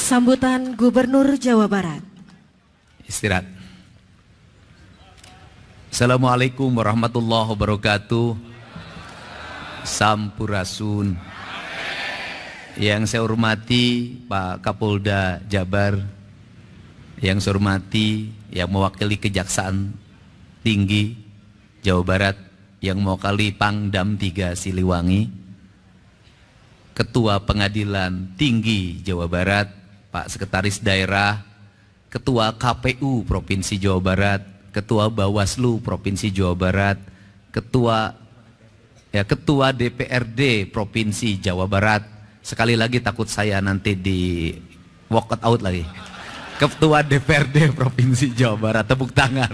Sambutan Gubernur Jawa Barat. Istirahat. Assalamualaikum warahmatullahi wabarakatuh. Sampurasun. Yang saya hormati Pak Kapolda Jabar, yang saya hormati yang mewakili Kejaksaan Tinggi Jawa Barat, yang mewakili Pangdam 3 Siliwangi, Ketua Pengadilan Tinggi Jawa Barat, Pak Sekretaris Daerah, Ketua KPU Provinsi Jawa Barat, Ketua Bawaslu Provinsi Jawa Barat, Ketua DPRD Provinsi Jawa Barat. Sekali lagi takut saya nanti di walk out lagi. Ketua DPRD Provinsi Jawa Barat, tepuk tangan.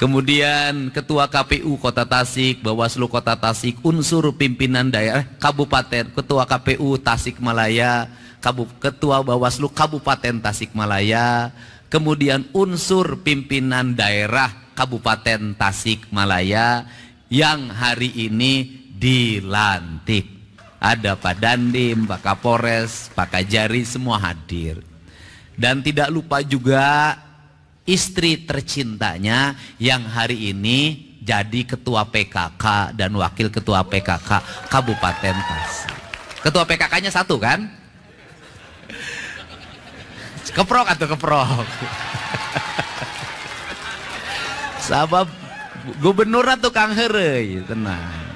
Kemudian Ketua KPU Kota Tasik, Bawaslu Kota Tasik, unsur pimpinan daerah Kabupaten, Ketua KPU Tasikmalaya, Ketua Bawaslu Kabupaten Tasikmalaya, kemudian unsur pimpinan daerah Kabupaten Tasikmalaya yang hari ini dilantik. Ada Pak Dandim, Pak Kapolres, Pak Kajari, semua hadir. Dan tidak lupa juga istri tercintanya yang hari ini jadi Ketua PKK dan Wakil Ketua PKK Kabupaten Tasik. Ketua PKK-nya satu kan? Keprok atau keprok? Sabab gubernur atau Kang Herey, tenang.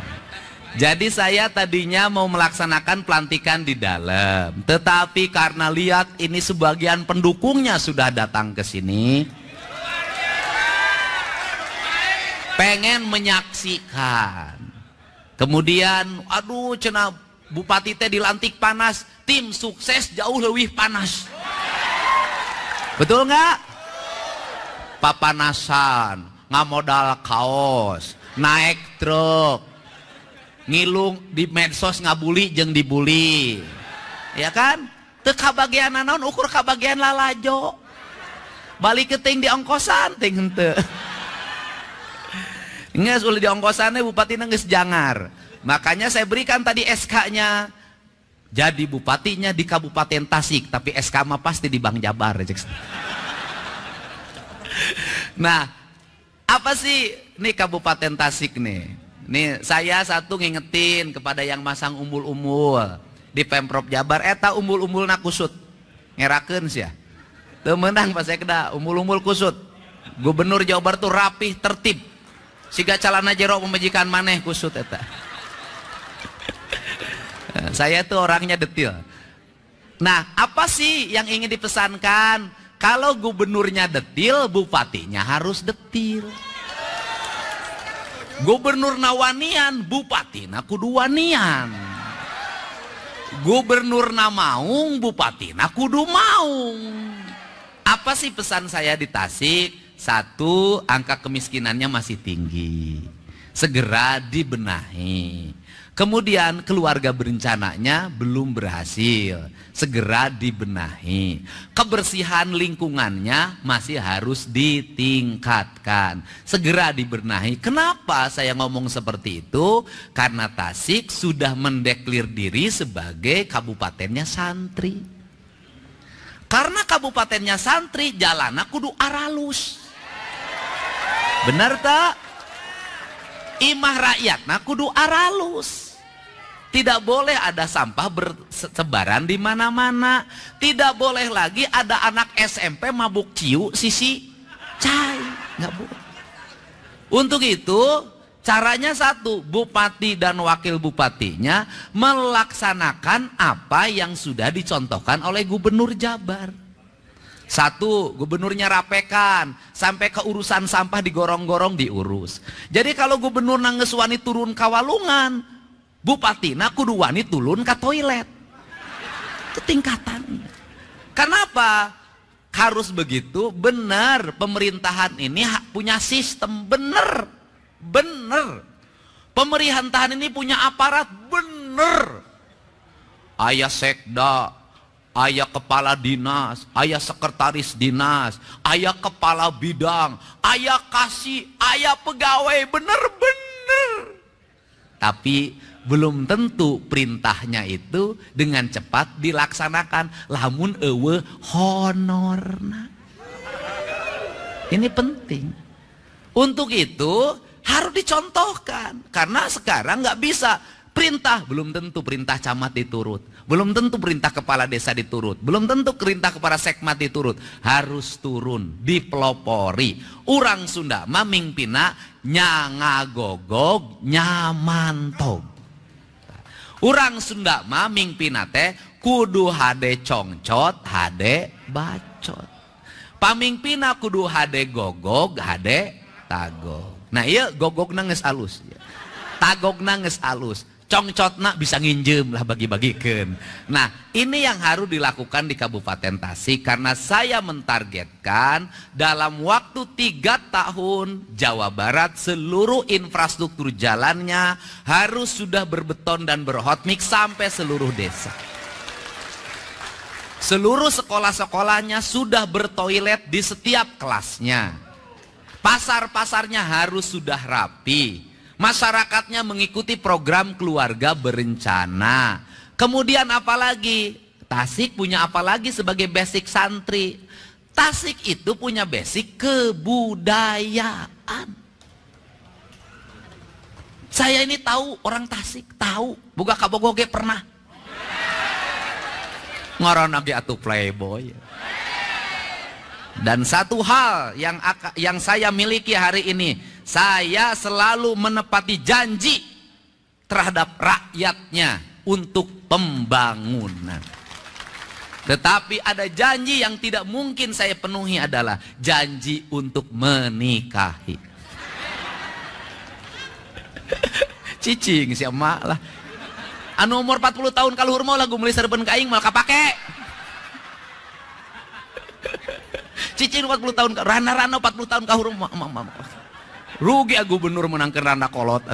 Jadi saya tadinya mau melaksanakan pelantikan di dalam, tetapi karena lihat ini sebagian pendukungnya sudah datang ke sini, pengen menyaksikan. Kemudian, aduh, cenah Bupati teh dilantik panas, tim sukses jauh lebih panas. Betul nggak? Papanasan, ngamodal kaos, naik truk, ngilung di medsos ngabuli jeung dibuli, ya kan? Teu kabagian naon, ukur kabagian lalajo, balik ke ting di ongkosan ting henteu. Nges ulah di ongkosannya bupati geus jangar. Makanya saya berikan tadi SK-nya. Jadi bupatinya di Kabupaten Tasik, tapi SK mah pasti di Bank Jabar. Nah, apa sih nih Kabupaten Tasik nih? Nih saya satu ngingetin kepada yang masang umbul-umbul di Pemprov Jabar, eta umbul-umbul nak kusut ngerakeun sia. Teu meunang pas saya keda umbul-umbul kusut. Gubernur Jawa Barat tuh rapih, tertib. Siga calana jero pemajikan maneh kusut eta. Saya tuh orangnya detil. Nah, apa sih yang ingin dipesankan? Kalau gubernurnya detil, bupatinya harus detil. Gubernur nawanian, bupati na kudu wanian. Gubernur na maung, bupati na kudu maung. Apa sih pesan saya di Tasik? Satu, angka kemiskinannya masih tinggi, segera dibenahi. Kemudian keluarga berencananya belum berhasil, segera dibenahi. Kebersihan lingkungannya masih harus ditingkatkan, segera dibenahi. Kenapa saya ngomong seperti itu? Karena Tasik sudah mendeklir diri sebagai kabupatennya santri. Karena kabupatennya santri, jalannya kudu aralus. Benar tak? Imah rakyatna kudu aralus. Tidak boleh ada sampah bersebaran di mana-mana. Tidak boleh lagi ada anak SMP mabuk ciu sisi cai. Nggak boleh. Untuk itu caranya satu, bupati dan wakil bupatinya melaksanakan apa yang sudah dicontohkan oleh Gubernur Jabar. Satu, gubernurnya rapekan, sampai ke urusan sampah digorong-gorong diurus. Jadi kalau gubernur nangges wani turun kawalungan, bupati na kudu wani turun ke toilet. Itu tingkatannya. Kenapa harus begitu? Benar, pemerintahan ini punya sistem, benar. Benar. Pemerintahan ini punya aparat, benar. Ayah sekda, ayah kepala dinas, ayah sekretaris dinas, ayah kepala bidang, ayah kasih, ayah pegawai, bener-bener. Tapi belum tentu perintahnya itu dengan cepat dilaksanakan. Lamun eueuh honorna. Ini penting. Untuk itu harus dicontohkan. Karena sekarang nggak bisa. Perintah, belum tentu perintah camat diturut. Belum tentu perintah kepala desa diturut. Belum tentu perintah kepala sekmat diturut. Harus turun, dipelopori. Urang Sunda mamingpina nyangagogog nyamantog. Urang Sunda mamingpina teh kudu hade congcot, hade bacot. Pamingpina kudu hade gogog, hade tagog. Nah iya gogogna geus alus. Tagogna geus alus. Congcotna bisa nginjem lah bagi-bagikan. Nah ini yang harus dilakukan di Kabupaten Tasik. Karena saya mentargetkan dalam waktu 3 tahun Jawa Barat seluruh infrastruktur jalannya harus sudah berbeton dan berhotmix sampai seluruh desa. Seluruh sekolah-sekolahnya sudah bertoilet di setiap kelasnya. Pasar-pasarnya harus sudah rapi. Masyarakatnya mengikuti program keluarga berencana. Kemudian apalagi? Tasik punya apalagi sebagai basic santri? Tasik itu punya basic kebudayaan. Saya ini tahu orang Tasik, tahu. Boga kabogoge pernah. Ngoron lagi atuh playboy. Dan satu hal yang saya miliki hari ini, saya selalu menepati janji terhadap rakyatnya untuk pembangunan. Tetapi ada janji yang tidak mungkin saya penuhi adalah janji untuk menikahi. Cicing si emak lah. Anu umur 40 tahun kaluhur mau lagu meuli sareupeun ka aing mal kapake. Cicing 40 tahun, rana-rana 40 tahun kahur rugi gubernur menangkan rana kolot.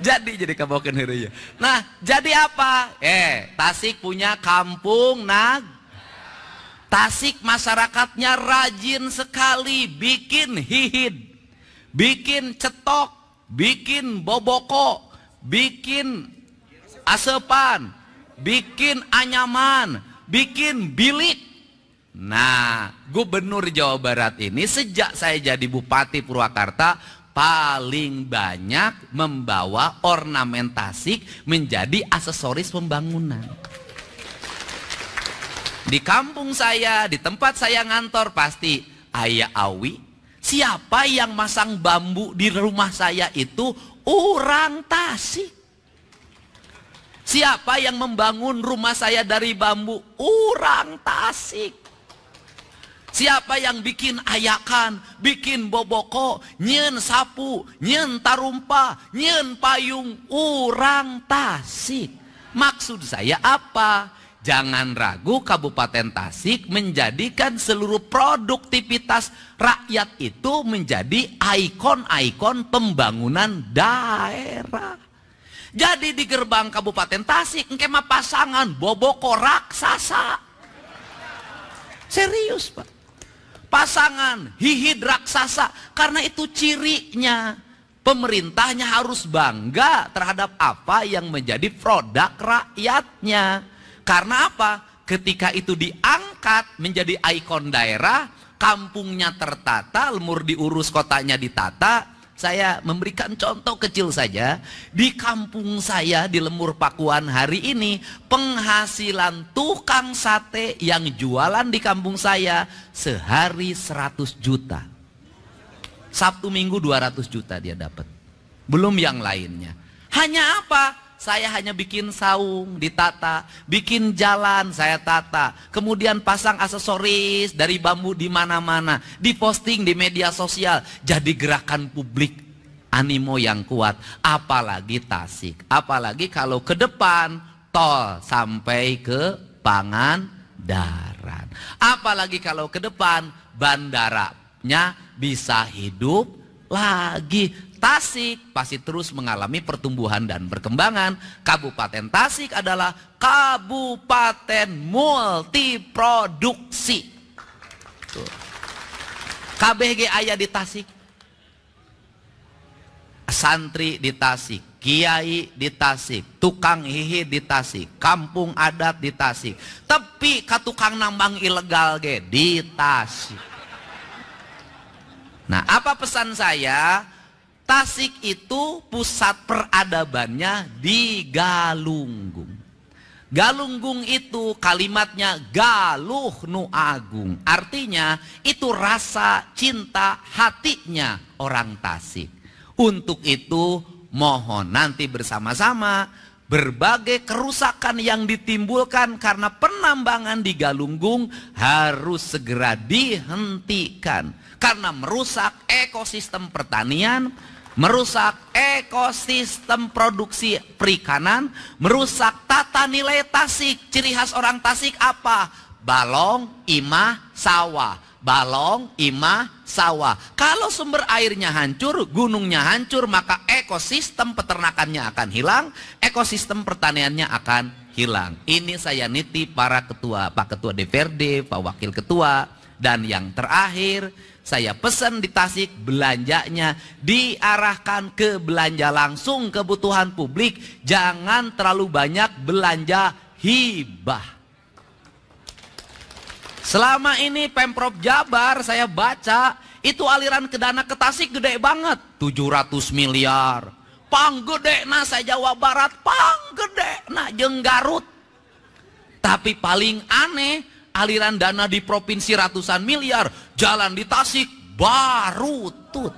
jadi kabokeun heureuy. Nah, jadi apa? Tasik punya kampung Tasik masyarakatnya rajin sekali bikin hihid, bikin cetok, bikin boboko, bikin asepan, bikin anyaman, bikin bilik. Nah, Gubernur Jawa Barat ini sejak saya jadi Bupati Purwakarta paling banyak membawa ornamen Tasik menjadi aksesoris pembangunan. Di kampung saya, di tempat saya ngantor pasti aya awi. Siapa yang masang bambu di rumah saya itu orang Tasik. Siapa yang membangun rumah saya dari bambu? Orang Tasik. Siapa yang bikin ayakan, bikin boboko, nyen sapu, nyen tarumpa, nyen payung, orang Tasik. Maksud saya apa? Jangan ragu Kabupaten Tasik menjadikan seluruh produktivitas rakyat itu menjadi ikon-ikon pembangunan daerah. Jadi di gerbang Kabupaten Tasik engke mah pasangan boboko raksasa. Serius, Pak. Pasangan hihid raksasa, karena itu cirinya. Pemerintahnya harus bangga terhadap apa yang menjadi produk rakyatnya. Karena apa? Ketika itu diangkat menjadi ikon daerah, kampungnya tertata, lemur diurus, kotanya ditata. Saya memberikan contoh kecil saja. Di kampung saya di Lemur Pakuan hari ini, penghasilan tukang sate yang jualan di kampung saya sehari 100 juta. Sabtu Minggu 200 juta dia dapat. Belum yang lainnya. Hanya apa? Saya hanya bikin saung ditata, bikin jalan saya tata, kemudian pasang aksesoris dari bambu di mana-mana, diposting di media sosial, jadi gerakan publik, animo yang kuat. Apalagi Tasik, apalagi kalau ke depan tol sampai ke Pangandaran, apalagi kalau ke depan bandaranya bisa hidup lagi. Tasik pasti terus mengalami pertumbuhan dan perkembangan. Kabupaten Tasik adalah kabupaten multiproduksi. KBG aya di Tasik, santri di Tasik, kiai di Tasik, tukang hihi di Tasik, kampung adat di Tasik, tapi ka tukang nambang ilegal ge di Tasik. Nah, apa pesan saya? Tasik itu pusat peradabannya di Galunggung. Galunggung itu kalimatnya galuh nu agung. Artinya itu rasa cinta hatinya orang Tasik. Untuk itu mohon nanti bersama-sama berbagai kerusakan yang ditimbulkan karena penambangan di Galunggung harus segera dihentikan. Karena merusak ekosistem pertanian, merusak ekosistem produksi perikanan, merusak tata nilai Tasik. Ciri khas orang Tasik apa? Balong, imah, sawah. Balong, imah, sawah. Kalau sumber airnya hancur, gunungnya hancur, maka ekosistem peternakannya akan hilang, ekosistem pertaniannya akan hilang. Ini saya nitip para ketua, Pak Ketua DPRD, Pak Wakil Ketua. Dan yang terakhir, saya pesan di Tasik belanjanya diarahkan ke belanja langsung kebutuhan publik. Jangan terlalu banyak belanja hibah. Selama ini Pemprov Jabar saya baca itu aliran ke dana ke Tasik gede banget. 700 miliar. Panggedena saya Jawa Barat, panggedena jeung Garut. Tapi paling aneh, aliran dana di provinsi ratusan miliar, jalan di Tasik baru tut.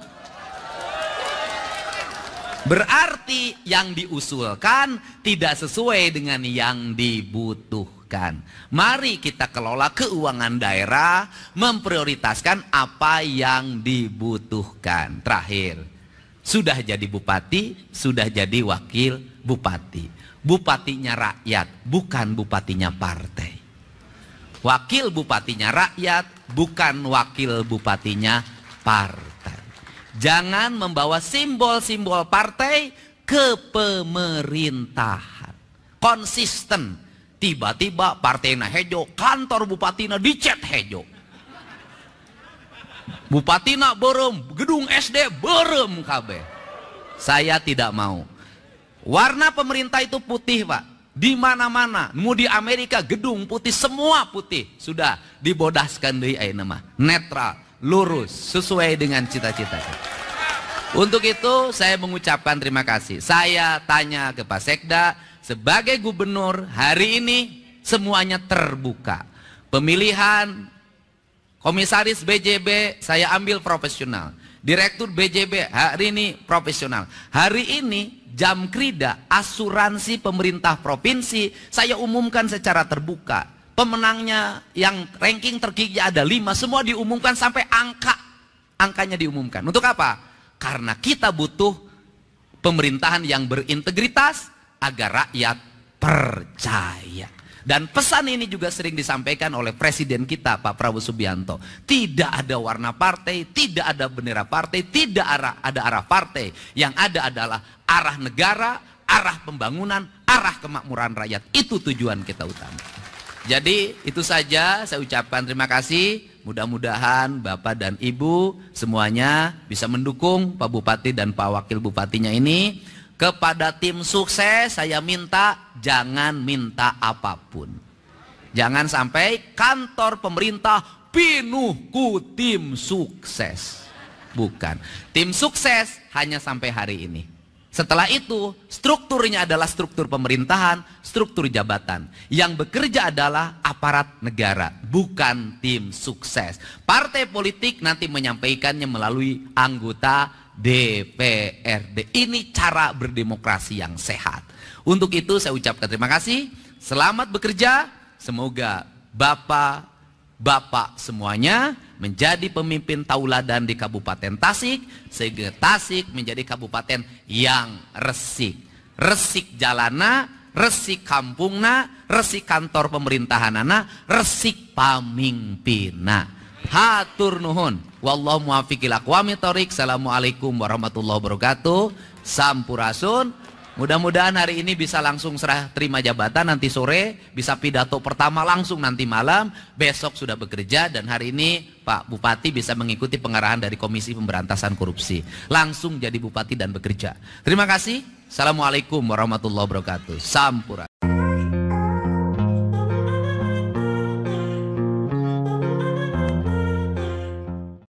Berarti yang diusulkan tidak sesuai dengan yang dibutuhkan. Mari kita kelola keuangan daerah, memprioritaskan apa yang dibutuhkan. Terakhir, sudah jadi bupati, sudah jadi wakil bupati. Bupatinya rakyat, bukan bupatinya partai. Wakil bupatinya rakyat, bukan wakil bupatinya partai. Jangan membawa simbol-simbol partai ke pemerintahan. Konsisten. Tiba-tiba partainya hejo, kantor bupatina dicet hejo. Bupatina berem, gedung SD berem kabeh. Saya tidak mau. Warna pemerintah itu putih, Pak. Di mana-mana, mau di Amerika gedung putih, semua putih. Sudah dibodaskan dari nama. Netral, lurus, sesuai dengan cita-cita. Untuk itu saya mengucapkan terima kasih. Saya tanya ke Pak Sekda, sebagai gubernur hari ini semuanya terbuka. Pemilihan komisaris BJB saya ambil profesional. Direktur BJB hari ini profesional. Hari ini Jamkrida, asuransi pemerintah provinsi, saya umumkan secara terbuka. Pemenangnya yang ranking tertinggi ada 5, semua diumumkan sampai angkanya diumumkan. Untuk apa? Karena kita butuh pemerintahan yang berintegritas agar rakyat percaya. Dan pesan ini juga sering disampaikan oleh Presiden kita Pak Prabowo Subianto. Tidak ada warna partai, tidak ada bendera partai, tidak ada arah partai. Yang ada adalah arah negara, arah pembangunan, arah kemakmuran rakyat. Itu tujuan kita utama. Jadi itu saja saya ucapkan terima kasih. Mudah-mudahan Bapak dan Ibu semuanya bisa mendukung Pak Bupati dan Pak Wakil Bupatinya ini. Kepada tim sukses saya minta jangan minta apapun. Jangan sampai kantor pemerintah penuh ku tim sukses. Bukan. Tim sukses hanya sampai hari ini. Setelah itu strukturnya adalah struktur pemerintahan, struktur jabatan. Yang bekerja adalah aparat negara, bukan tim sukses. Partai politik nanti menyampaikannya melalui anggota DPRD. Ini cara berdemokrasi yang sehat. Untuk itu saya ucapkan terima kasih. Selamat bekerja. Semoga bapak semuanya menjadi pemimpin tauladan di Kabupaten Tasik, sehingga Tasik menjadi kabupaten yang resik. Resik jalana, resik kampungna, resik kantor pemerintahanana, resik pamimpina. Hatur nuhun. Wallahu muwaffiq ila aqwamit thoriq. Assalamualaikum warahmatullahi wabarakatuh. Sampurasun. Mudah-mudahan hari ini bisa langsung serah terima jabatan, nanti sore bisa pidato pertama langsung nanti malam, besok sudah bekerja, dan hari ini Pak Bupati bisa mengikuti pengarahan dari Komisi Pemberantasan Korupsi. Langsung jadi bupati dan bekerja. Terima kasih. Assalamualaikum warahmatullahi wabarakatuh. Sampurasun.